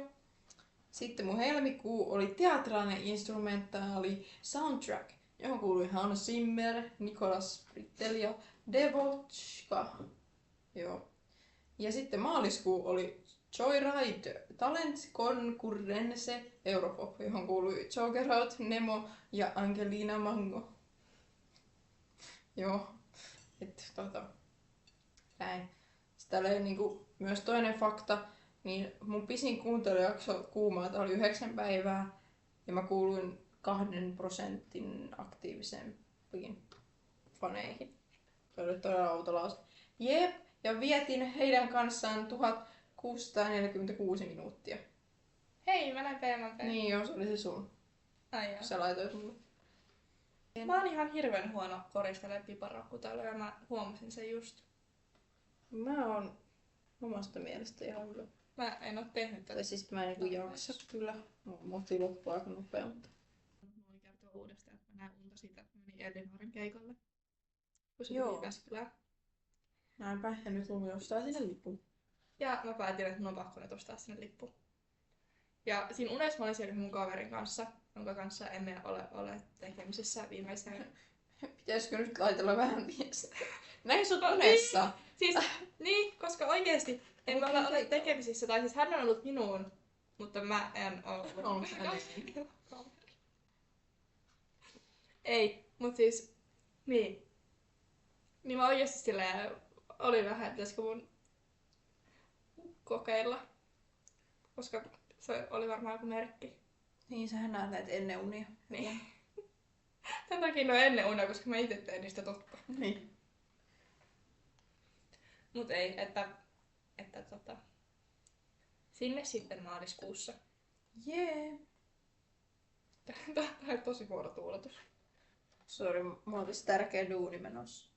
Sitten mun helmikuu oli teatraalinen instrumentaali Soundtrack, johon kuului Hans Zimmer, Nicolas Britell ja Devotchka. Joo. Ja sitten maaliskuu oli Joyride, Talent Concurrence Europop, johon kuului Jokerout, Nemo ja Angelina Mango. Joo. Näin. Sitten oli niinku myös toinen fakta, niin mun pisin kuuntelujakso kuumaata oli 9 päivää ja mä kuuluin 2% aktiivisempiin faneihin. Se oli todella outo lause. Jep, ja vietin heidän kanssaan 1646 minuuttia. Hei, mä näin PMP. Niin joo, se oli se sun. Ai joo. Sä laitoit mulle. Mä oon ihan hirveän huono koristelemaan piparrokkutaloja ja mä huomasin sen just. Mä oon omasta mielestä ihan hyvä. Mä en oo tehnyt tätä. Tai siis mä en niinku jaksa kyllä. Moti loppuu aika nopea, mutta... Mä voin kertoa uudestaan, että mä näin unta siitä, että mä menin Elinaarin keikalle. Kun se Joo. tuli Jyväskylään. Näinpä, ja nyt Lumi ostaa sinne lipun. Ja mä päätin, että mun on pakko nyt ostaa sinne lippu. Ja siinä unessa mä olin siellä mun kaverin kanssa, jonka kanssa emme ole tekemisissä viimeisen. Pitäisikö nyt laitella vähän viestiä? Näin sut No, unessa! Siis, niin, koska oikeesti emme ole tekemisissä, tai siis hän on ollut minuun, mutta mä en ole Onko hänen? Ei, mut siis, niin. Niin mä oikeesti silleen oli vähän, että pitäisikö mun kokeilla. Koska se oli varmaan joku merkki. Niin, sähän näet näitä ennen unia. Niin. Tän takia ne on ennen unia, koska mä itse teen niistä totta. Niin. Mut ei, että sinne sitten maaliskuussa. Jee. Tää on tosi huono tuuletus. Sori, mulla on tässä tärkeä duuni menossa.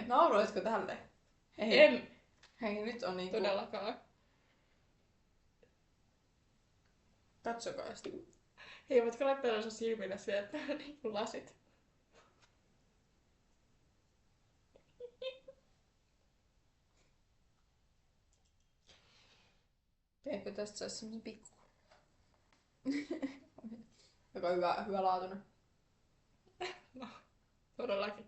Nauroitko tälle? En Hei, nyt on niinku... todellakaan. Katsokaa sitä. Hei, voitko laittaa sun silmille vielä niinku lasit? Teekö tästä saisi semmosen pikku? Joka on hyvä laatuinen. No, todellakin.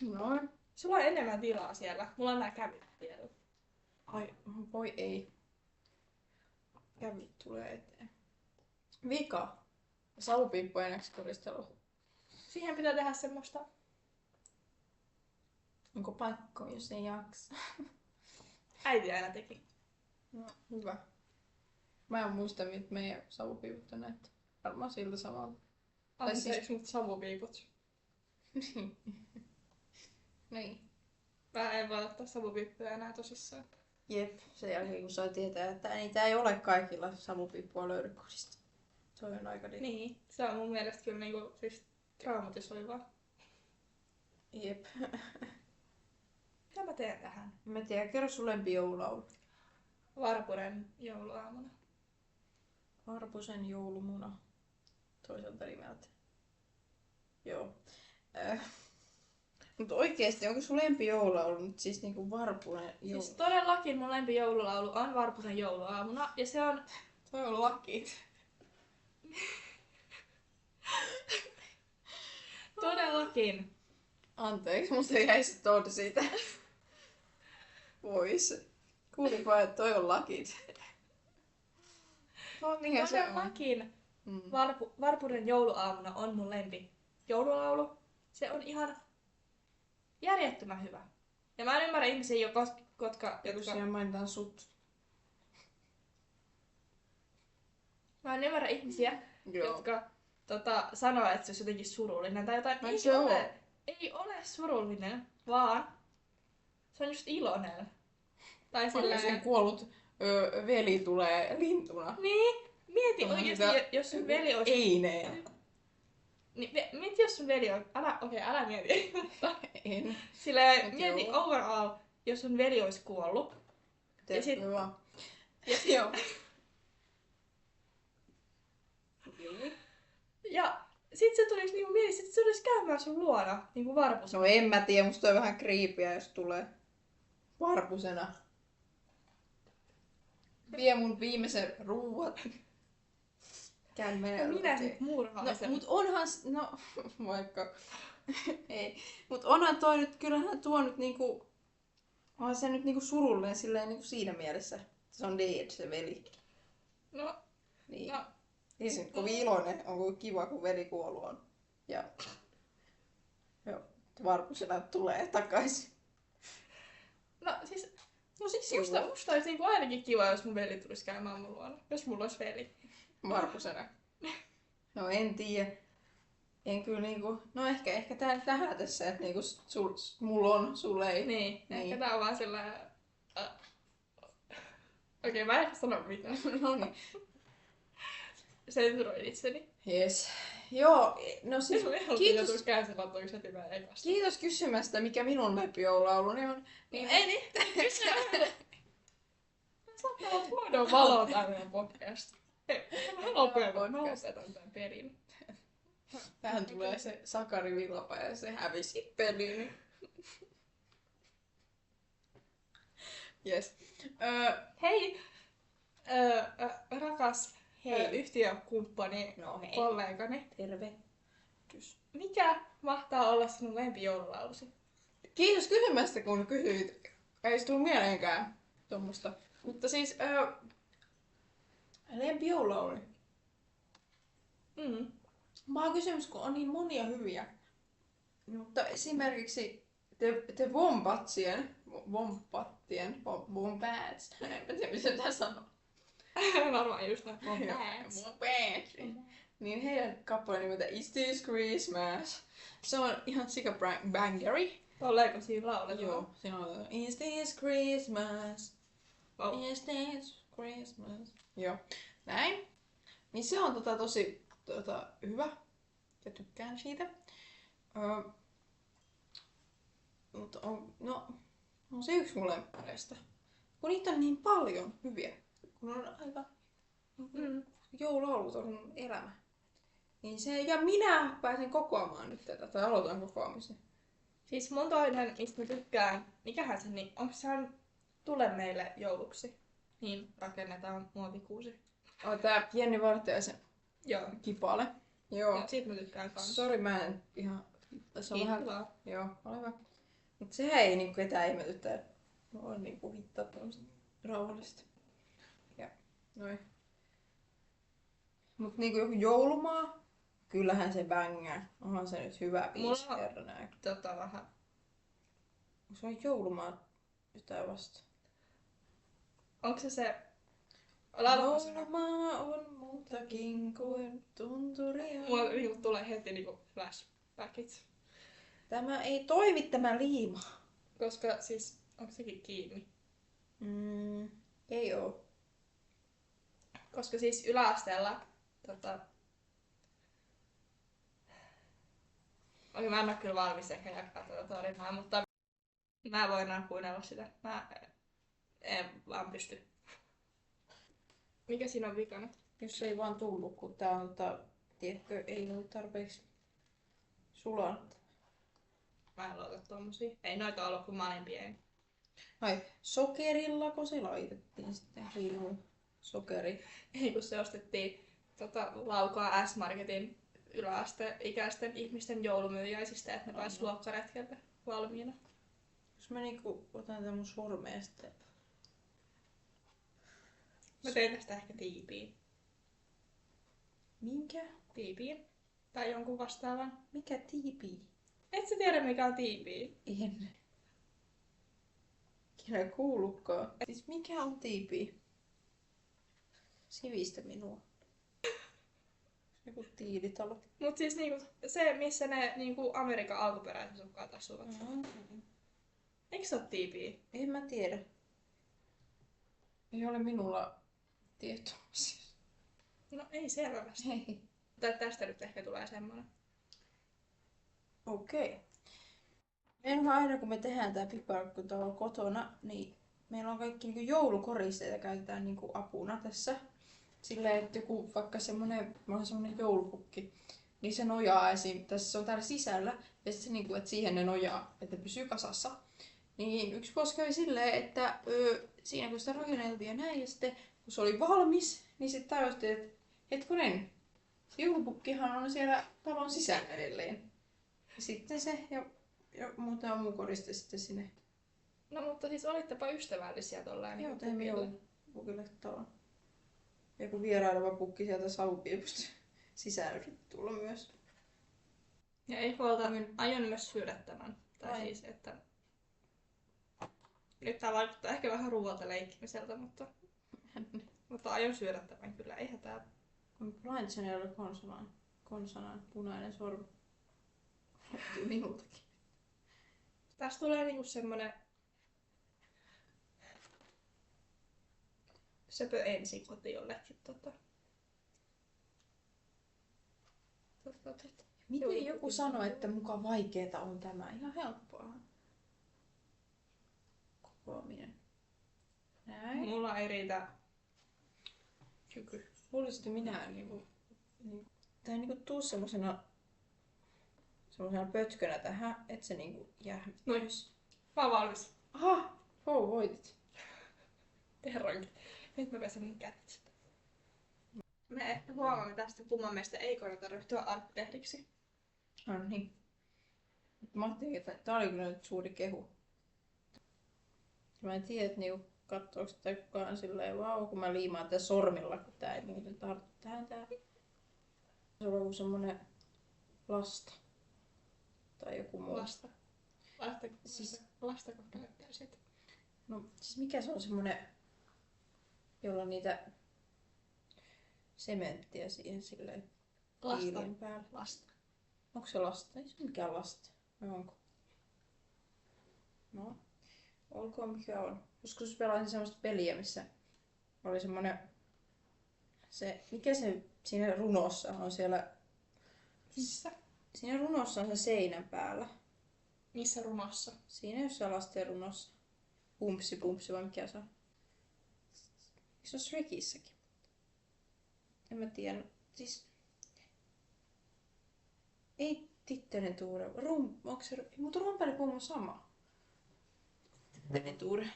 Noin. Sulla on enemmän tilaa siellä. Mulla on nää kävyt vielä. Ai, voi ei. Kävyt tulee eteen. Vika. Savupiippu enneksi koristelu. Siihen pitää tehdä semmoista. Onko pakko, jos ei jaksa? Äiti aina teki. No, hyvä. Mä en muista, mitä meidän savupiiput on näyttää. Varmaan siltä samalla. Tai siis- siis mut savupiiput. Niin. Mä en voi ottaa savupiippuja enää tosissaan. Jep, sen jälkeen kun sai tietää, että niitä ei ole kaikilla savupiippua löydy kodista. Se on aika Niin, se on mun mielestä kyllä niinku siis traumatisoivaa. Jep. Mitä mä teen tähän? Mä tiedän, kerro sun lempijoululaulu. Varpunen jouluaamuna. Varpusen joulumuna. Toiselta nimeltä. Joo. Mutta oikeesti, onko sun lempijoululaulu nyt siis niinku Varpunen joulu? Siis todellakin mun lempijoululaulu on Varpusen jouluaamuna. Ja se on... Toi on lakit. Todellakin. Anteeksi, musta jäi se toodi siitä. Pois. Kuulin vaan, että toi on lakit. No niinhän se on. Todellakin. Mm. Varpunen jouluaamuna on mun lempi joululaulu. Se on ihan järjettömän hyvä. Ja mä en ymmärrä ihmisiä, jotka Tosiaan mainitaan sut. mä en ymmärrä ihmisiä, Joo. jotka sanoo, että se olisi jotenkin surullinen tai jotain. No Ei se ole. on. Ei ole surullinen, vaan se on just iloinen. Tai Vaikka sun silleen... kuollut veli tulee lintuna. Niin, mieti On oikeesti, niitä- jos sun veli olisi... Eineen. Niin, mieti, jos sun veli on... Älä mieti. Mutta En. silleen, Mut mieti joo. overall, jos sun veli olisi kuollut. Teet sit- hyvä. Ja, Joo. ja sit se tulisi niinku mieli, sit se tulisi käymään sun luona, niinku varpusena. No en mä tiedä, musta on vähän creepyä, jos tulee varpusena. Vie mun viimeisen ruuat. Käyn No meidän minä ruuat. sit murhaan No, sen. mut onhan, no vaikka, ei, mut onhan toi nyt, kyllähän tuo nyt niinku, onhan se nyt niinku surullinen silleen niinku siinä mielessä. Se on dead se veli. No, Niin. no, Niin se kovin iloinen, on kiva kun veli kuollut on. Ja joo, varpusena tulee takaisin. no siis No siis musta olisi niinku ainakin kiva, jos mun veli tulisi käymään mun luona. Jos mulla olisi veli. varpusena. No en tiedä. En kyllä niinku, no ehkä tähän tässä, että niinku mulla on, sulle ei. Niin, Niin. ehkä tää on vaan sellainen... Okei, mä en ehkä sano mitään. No niin. sensuroin itseni. Yes. Joo, no siis Kiitos käänselatoiksi heti mä ekasta. kiitos kysymästä, mikä minun lempijoululauluni on. Niin, ei niin, kysy. Saattaa olla huono valo tämmönen podcast. Mä lopetan tän pelin. Tähän tulee se Sakari Villapa ja se hävisi peliin. Yes. Hei, rakas yhtiökumppani, No hei. kollegani. Terve. Mikä mahtaa olla sinun lempijoululaulusi? Kiitos kysymästä, kun kysyit. Ei se tullut mieleenkään tuommoista. Mutta siis lempijoululauli. Mä kysymys, kun on niin monia hyviä. Mutta esimerkiksi The Wombats. En tiedä, miten tää sanoo. Varmaan just näin. Wombats. Niin heidän kappaleen nimeltä Is This Christmas? Se on ihan sika bangeri. Tolleeko siinä lauletaan? Joo, siinä on Is This Christmas? Wow. Is This Christmas? Joo, näin. Niin se on tosi hyvä. Ja tykkään siitä. Mutta on se yksi mun lemppareista. Kun niitä on niin paljon hyviä. Kun on aika joululaulut on mun elämä. Niin se, ja minä pääsen kokoamaan nyt tätä, tai aloitan kokoamisen. Siis mun toinen, mistä mä tykkään, mikähän se niin, onko se Tule meille jouluksi? Niin rakennetaan muovikuusi. On tää Jenni Vartiaisen Joo. kipale. Joo. Ja siitä mä tykkään kans. Sori, mä en ihan... Tässä on vähän... Kiitos. Joo, ole hyvä. Mut sehän ei niinku ketään ihmetyttää. Mä voin niinku hittaa tämmöset rauhallisesti. Ja noin. Mut niinku joku joulumaa, kyllähän se bängää. Onhan se nyt hyvä biisi Mulla- kerran näin. Vähän. Onko se on joulumaa jotain vasta? Onko se laulapa se? Joulumaa on muutakin kuin tunturia. Mulla niinku tulee heti niinku flashbackit. Tämä ei toimi tämä liima. Koska siis, onko sekin kiinni? Ei oo. Koska siis yläasteella, Okei, mä en oo kyllä valmis ehkä jakaa tätä tarinaa, mutta mä voin enää kuunnella sitä. Mä en vaan pysty. Mikä siinä on vikana? Jos ei vaan tullut, kun tää on, tiedätkö, ei ollut tarpeeksi sulanut. Mä en luota tommosia. Ei noita ollut, kun mä olin pieni. Ai, sokerilla, kun se laitettiin sitten riimuun sokeri. Ei kun se ostettiin Laukaa S-Marketin yläasteikäisten ihmisten joulumyyjäisistä, että ne pääsi luokkaretkeltä valmiina. Jos mä niinku otan tän mun sormeen sitten. Mä tein tästä ehkä tiipiin. Minkä? Tiipiin. Tai jonkun vastaavan. Mikä tiipi? Et sä tiedä mikä on tiipi? En. Ikinä kuullutkaan. Siis mikä on tiipi? Sivistä minua. Joku tiilitalo. Mut siis niinku se, missä ne niinku Amerikan alkuperäisasukkaat asuvat. Eikö se oo tiipiä? En mä tiedä. Ei ole minulla tietoa asiasta. No ei selvästi. Ei. Tai tästä nyt ehkä tulee semmonen. Okei. Meillä aina kun me tehdään tää piparkku tuolla kotona, niin meillä on kaikki niinku joulukoristeita käytetään niinku apuna tässä. Silleen, että joku vaikka semmonen joulupukki, niin se nojaa esim. Tässä se on täällä sisällä, ja sitten se niinku, että siihen ne nojaa, että ne pysyy kasassa. Niin yksi vuosi kävi silleen, että siinä kun sitä rakenneltiin ja näin, ja sitten kun se oli valmis, niin sitten tajustiin, että hetkonen, se joulupukkihan on siellä talon sisällä edelleen. Ja sitten se ja muutama muu koriste sitten sinne. No mutta siis olittepa ystävällisiä tollain. Joo, niinku teimme pukille. joulupukille talon. Ja kun vieraileva pukki sieltä savupiipusta sisään yritti tulla myös. Ja ei huolta, aion myös syödä tämän. Tai Ai. siis, että... Nyt tää vaikuttaa ehkä vähän ruoalta leikkimiseltä, mutta aion syödä tämän kyllä. Eihän tää... Blindsenella konsanaan punainen sormi. Löytyy minultakin. Tästä tulee niinku semmonen... Söpö ensin koti jollekin Miten joku sanoi, että muka vaikeeta on tämä? Ihan helppoa. Kokoaminen. Näin. Mulla ei riitä kyky. Luulisin, että minä tää ei tuu semmosena pötkönä tähän, että se jää Nois. Mä oon valmis. Aha! Voitit. Kerrankin. Nyt mä pesen mun kädet. Me ehkä huomaamme tästä, kumman meistä ei kannata ryhtyä arkkitehdiksi. No niin. Mä ajattelin, että tää oli kyllä nyt suuri kehu. Mä en tiedä, että kattooks sitä kukaan silleen, vau, kun mä liimaan tää sormilla, kun tää ei muuten tartu tähän tää. Se on joku semmonen lasta. Tai joku muu. Lasta. Lastako käyttää sitä? No siis mikä se on semmonen, jolla on niitä sementtiä siihen silleen tiilin päällä. Lasta. Onko se lasta? Ei se ole mikään lasta. No onko? No. Olkoon mikä on. Joskus pelasin semmoista peliä, missä oli semmonen mikä se siinä runossa on siellä? Missä? Siinä runossa on se seinän päällä. Missä runossa? Siinä jossain lasten runossa. Pumpsi vai mikä se on? Se on Shrekissäkin. En mä tiedä. Siis ei Tittelen tuure. Onko se? Mutta Rumpelipuu on sama. Tittelen tuure.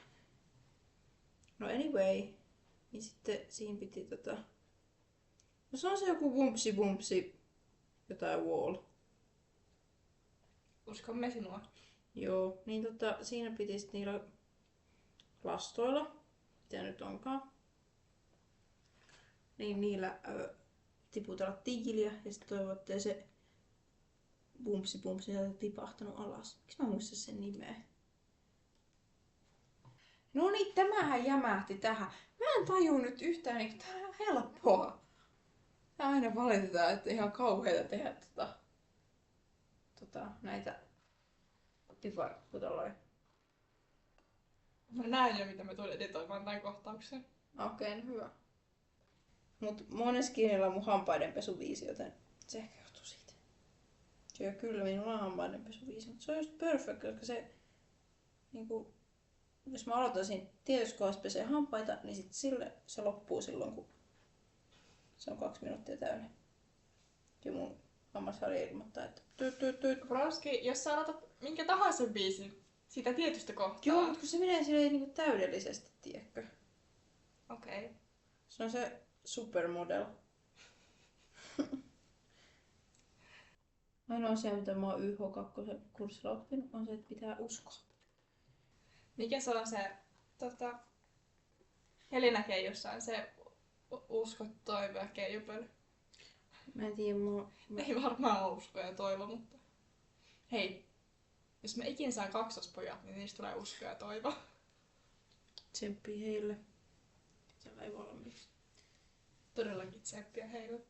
No anyway. Niin sitten siinä piti No se on se joku bumpsi jotain wall. Uskomme sinua. Joo, niin siinä piti sit niillä lastoilla, mitä nyt onkaan, niin niillä tiputella tiiliä ja sitten toivon, ettei se bumpsi sieltä tipahtanut alas. Miksi mä muistan sen nimeä? No niin, tämähän jämähti tähän. Mä en tajua nyt yhtään, niin tää on ihan helppoa. Ja aina valitetaan, että ihan kauheita tehdä näitä piparputoloja. Mä näen jo, mitä me tulen editoimaan tämän kohtauksen. Okei, no hyvä. Mut Måneskinilla on mun hampaidenpesuviisi, joten se ehkä johtuu siitä. Joo, kyllä minulla on hampaidenpesuviisi, mutta se on just perfect, koska se jos mä aloitaisin tietysti kohdassa pesee hampaita, niin sit sille se loppuu silloin, kun se on 2 minuuttia täynnä. Ja mun hammasharja ilmoittaa, että Bronski, jos sä aloitat minkä tahansa biisin sitä tietystä kohtaa. Joo, mutta kun se menee silleen täydellisesti, tiedätkö? Okei. Se on se supermodel. Ainoa asia, mitä mä oon YH2-kurssilla oppinut, on se, että pitää uskoa. Mikä se on se, Heli näkee jossain se usko, toivo ja keijupöly. Mä en tiedä, Ei varmaan ole usko ja toivo, mutta hei, jos mä ikin saan kaksospojat, niin niistä tulee usko ja toivo. Tsemppii heille. Siellä ei valmiiksi. Todellakin tsemppiä heille.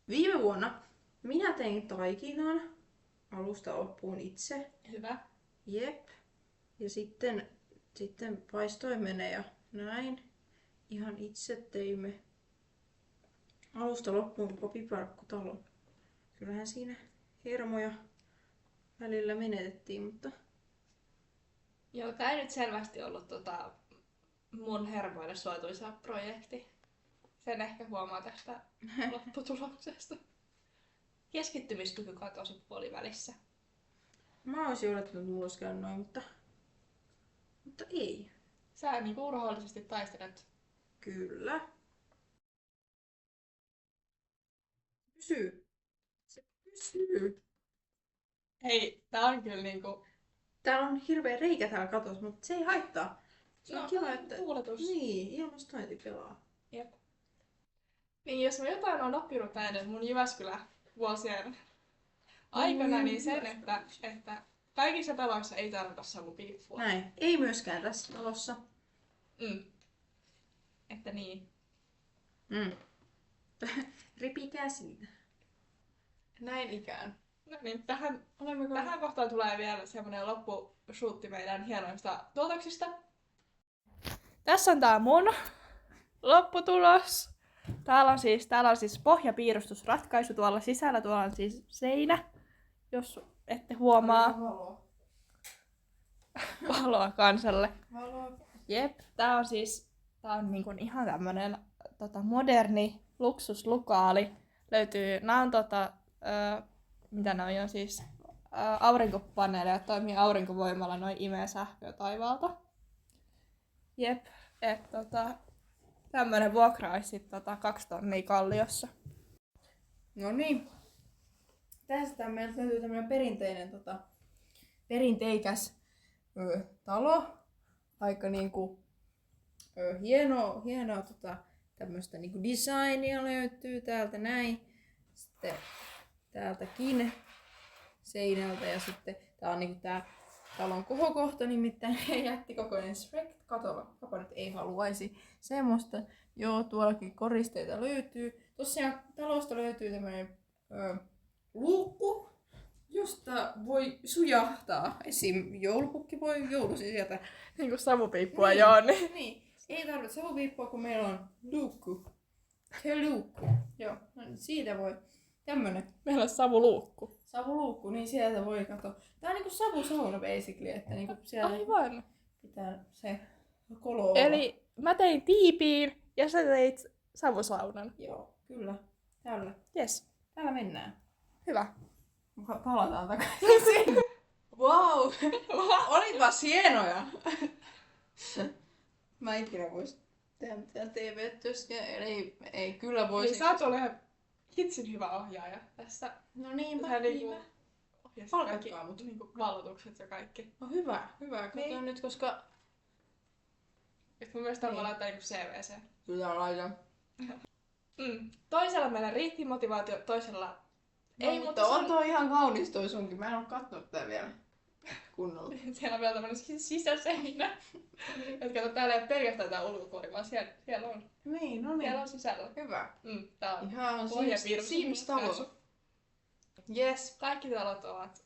Viime vuonna minä tein taikinan alusta loppuun itse. Hyvä. Jep. Ja sitten paistoimene ja näin. Ihan itse teimme alusta loppuun koko piparkkutalon. Kyllähän siinä hermoja välillä menetettiin, mutta Joo, tää ei nyt selvästi ollut mun hermoille suotuisa projekti. Sen ehkä huomaa tästä lopputuloksesta. Keskittymiskyky katosi puolivälissä. mä olisin olettanut, että mulla olisi käynyt noin, mutta ei. Sä urhoollisesti taistelet. Kyllä. Pysyy. Se pysyy. Hei, tää on kyllä Täällä on hirveä reikä täällä katossa, mutta se ei haittaa. Se on no, kiva, että tuuletus. niin, ilmastointi pelaa. Jep. Niin jos mä jotain on oppinut näiden mun Jyväskylä-vuosien aikana, niin sen, että kaikissa peloissa ei tarvita savupiippua. Näin. Ei myöskään tässä talossa. Että niin. Ripikää siinä. Näin ikään. No niin, tähän kohtaan tulee vielä semmonen loppushuutti meidän hienoista tuotoksista. Tässä on tää mun lopputulos. Täällä on siis pohjapiirustusratkaisu tuolla sisällä. Tuolla on siis seinä, jos ette huomaa. Valoa kansalle. Jep, tää on niinku ihan tämmönen moderni luksuslukaali. Nää on mitä ne on siis aurinkopaneeleja, toimii aurinkovoimalla, noin imee sähköä taivaalta. Jep, tämmönen vuokra olisi sit 2 tonnia Kalliossa. No niin. Tästä meiltä löytyy tämmönen perinteikäs talo. Aika niinku hienoa tämmöstä niinku designia löytyy täältä näin. Sitten täältäkin seinältä ja sitten tää on niinku tää talon kohokohta, nimittäin jättikokoinen Shrek. Katolla, nyt ei haluaisi semmoista. Joo, tuollakin koristeita löytyy. Tosiaan talosta löytyy tämmönen luukku, josta voi sujahtaa. Esim. Joulupukki voi joulusi sieltä. Niinku savupiippua joo. Niin. Ei tarvitse savupiippua, kun meillä on luukku. Se luukku. Joo, no niin siitä voi. Tämmönen. Meillä on savuluukku. Savuluukku, niin sieltä voi katsoa. Tää on niinku savusauna basically, että niinku siellä Aivan. pitää se kolo olla. Eli mä tein tiipiin ja sä teit savusaunan. Joo, kyllä. Tällä. Yes. Täällä mennään. Hyvä. Palataan takaisin. Wow! Olitpas hienoja! Mä ikinä vois tehdä mitään TV-työskään, eli ei kyllä voisi. Niin sä oot ollut ihan hitsin hyvä ohjaaja tässä. No niinpä, Sä niinpä. ohjasit Palkatkaa kaikki mut. niinku valotukset ja kaikki. No hyvä. Kato Niin. nyt, koska... Et mun mielestä on Niin. laittaa niinku CVC. Kyllä laita. Toisella meillä riitti motivaatio, toisella No, ei, mutta se on toi ihan kaunis toi sunkin. Mä en oo kattonut tää vielä kunnolla. Siellä on vielä tämmönen sisäseinä. Et kato, täällä ei ole pelkästään tää ulkokuori, vaan siellä on. Niin, no Siellä on sisällä. Hyvä. Tää on Ihan pohjapiirros. Sims-talo. Yes. Kaikki talot ovat.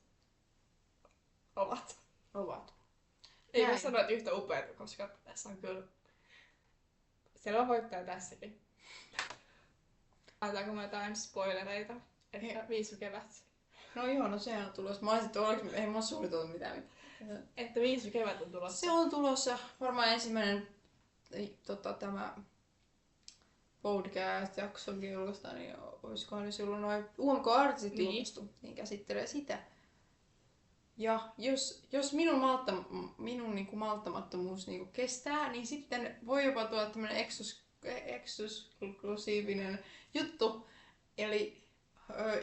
Ei voi Näin. sanoa, että yhtä upeita, koska tässä on kyllä selvä voittaja tässäkin. Antaako mä jotain spoilereita? Että Viisu kevät. No joo, no sehän on tulossa. Mä olisin, että ei mä suunniteltu mitään. Että Viisu kevät on tulossa. Se on tulossa varmaan ensimmäinen tämä podcast-jaksokin julkaistaan, niin olisikohan ne silloin noin UMK-artistit Niin. julkaistu, niin käsittelee sitä. Ja jos minun niinku malttamattomuus niinku kestää, niin sitten voi jopa tulla tämmönen eksklusiivinen juttu. Eli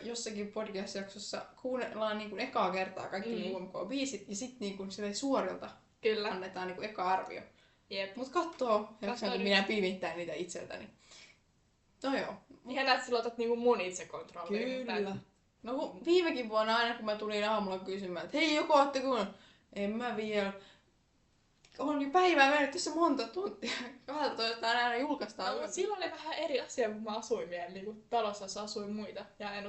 jossakin podcast-jaksossa kuunnellaan niinku ekaa kertaa kaikki ne UMK-biisit ja sitten niinku suorilta Kyllä. annetaan niinku eka arvio. Jep. Mut kattoo, jaksanko minä pimittää niitä itseltäni. No joo. Ihanaa, että sä otat niinku mun itsekontrolliin. Kyllä. No kun viimekin vuonna aina kun mä tulin aamulla kysymään, että hei joko ootte kun... En mä vielä. On jo päivää mennyt tässä monta tuntia. 12 aina julkaistaan. No, silloin oli vähän eri asia, kun mä asuin vielä niin talossa, asuin muita. Ja en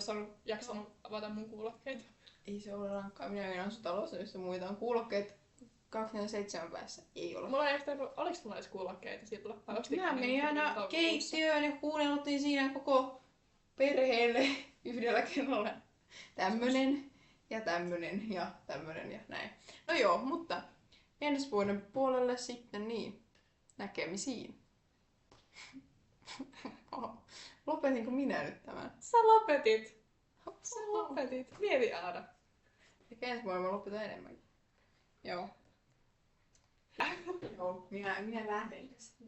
jaksanut avata mun kuulokkeita. Ei se ole rankkaa. Minä en asu talossa, jossa muita on kuulokkeet 27 päässä. Ei ole. Mulla ei ehtinyt, oliks mulla edes kuulokkeita silloin? Mä menin aina keittiöön ja kuunneltiin siinä koko perheelle yhdellä kerralla. Tämmönen ja tämmönen ja tämmönen ja näin. No joo, mutta ensi vuoden puolelle sitten niin. Näkemisiin. Lopetinko minä nyt tämän? Sä lopetit. Mieti Aada. Ehkä ensi vuonna mä lopetan enemmänkin. Joo. Joo, minä lähden tästä.